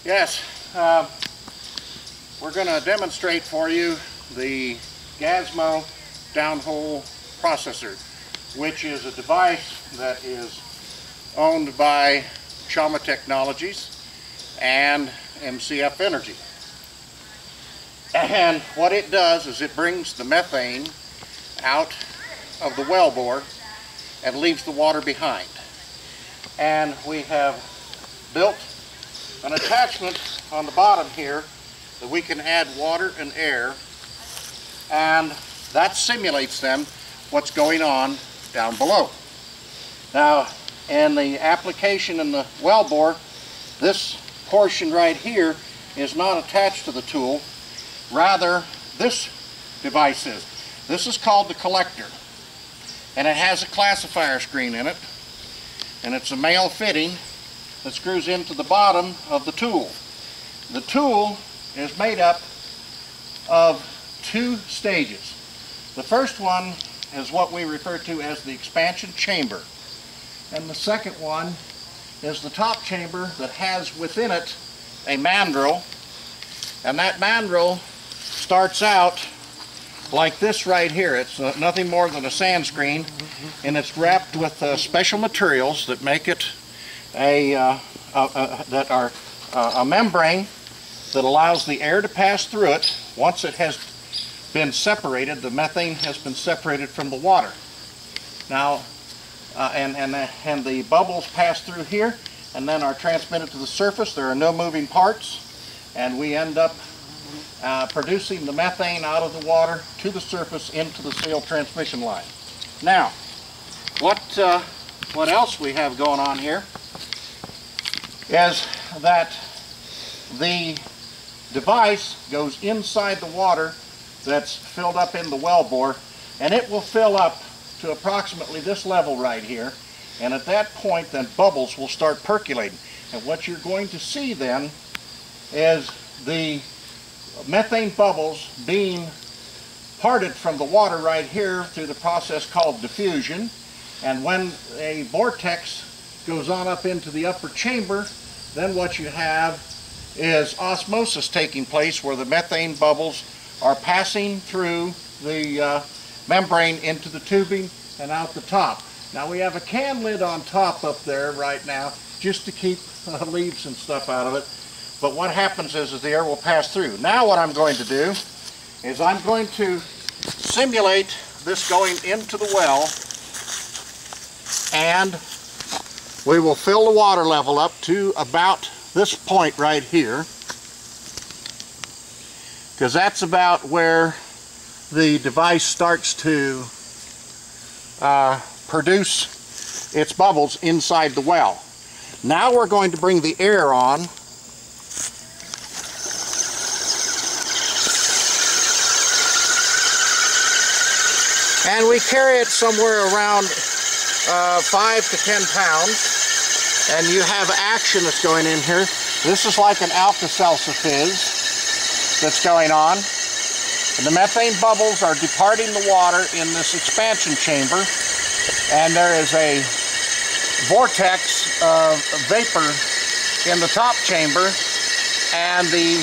Yes, we're going to demonstrate for you the Gazmo Downhole Processor, which is a device that is owned by Chama Technologies and MCF Energy. And what it does is it brings the methane out of the wellbore and leaves the water behind. And we have built an attachment on the bottom here that we can add water and air, and that simulates then what's going on down below. Now, in the application in the wellbore, this portion right here is not attached to the tool. Rather, this device is. This is called the collector, and it has a classifier screen in it, and it's a male fitting that screws into the bottom of the tool. The tool is made up of two stages. The first one is what we refer to as the expansion chamber, and the second one is the top chamber that has within it a mandrel, and that mandrel starts out like this right here. It's nothing more than a sand screen, and it's wrapped with special materials that make it a membrane that allows the air to pass through it. Once it has been separated, the methane has been separated from the water. Now, and the bubbles pass through here and then are transmitted to the surface. There are no moving parts, and we end up producing the methane out of the water to the surface into the sail transmission line. Now, what else we have going on here is that the device goes inside the water that's filled up in the wellbore, and it will fill up to approximately this level right here, and at that point then bubbles will start percolating, and what you're going to see then is the methane bubbles being parted from the water right here through the process called diffusion. And when a vortex goes on up into the upper chamber, then what you have is osmosis taking place, where the methane bubbles are passing through the membrane into the tubing and out the top. Now we have a can lid on top up there right now just to keep leaves and stuff out of it. But what happens is the air will pass through. Now what I'm going to do is I'm going to simulate this going into the well, and we will fill the water level up to about this point right here, because that's about where the device starts to produce its bubbles inside the well. Now we're going to bring the air on, and we carry it somewhere around 5 to 10 pounds. And you have action that's going in here. This is like an Alka-Seltzer fizz that's going on. And the methane bubbles are departing the water in this expansion chamber. And there is a vortex of vapor in the top chamber. And the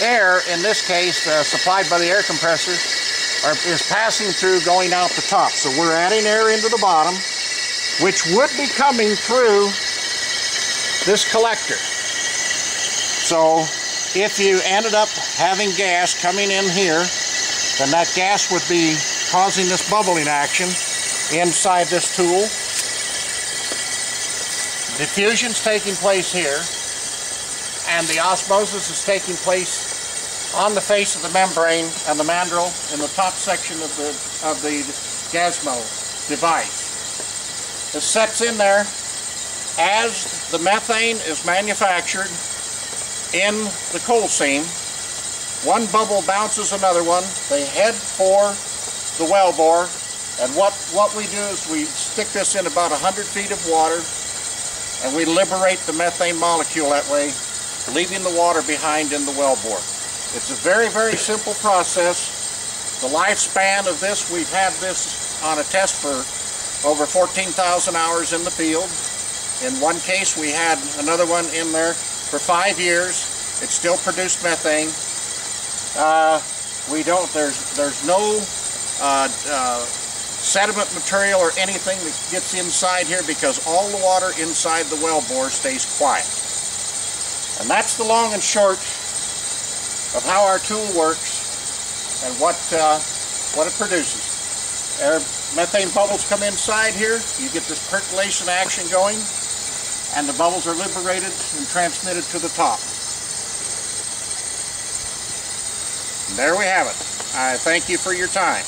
air, in this case, supplied by the air compressor, is passing through, going out the top. So we're adding air into the bottom, which would be coming through this collector. So if you ended up having gas coming in here, then that gas would be causing this bubbling action inside this tool. Diffusion's taking place here, and the osmosis is taking place on the face of the membrane and the mandrel in the top section of the Gazmo device. It sets in there as the methane is manufactured in the coal seam. One bubble bounces another one. They head for the wellbore, and what we do is we stick this in about 100 feet of water, and we liberate the methane molecule that way, leaving the water behind in the wellbore. It's a very, very simple process. The lifespan of this, we've had this on a test for over 14,000 hours in the field. In one case, we had another one in there for 5 years. It still produced methane. There's no sediment material or anything that gets inside here because all the water inside the well bore stays quiet. And that's the long and short of how our tool works and what it produces. Methane bubbles come inside here, you get this percolation action going, and the bubbles are liberated and transmitted to the top. And there we have it. I thank you for your time.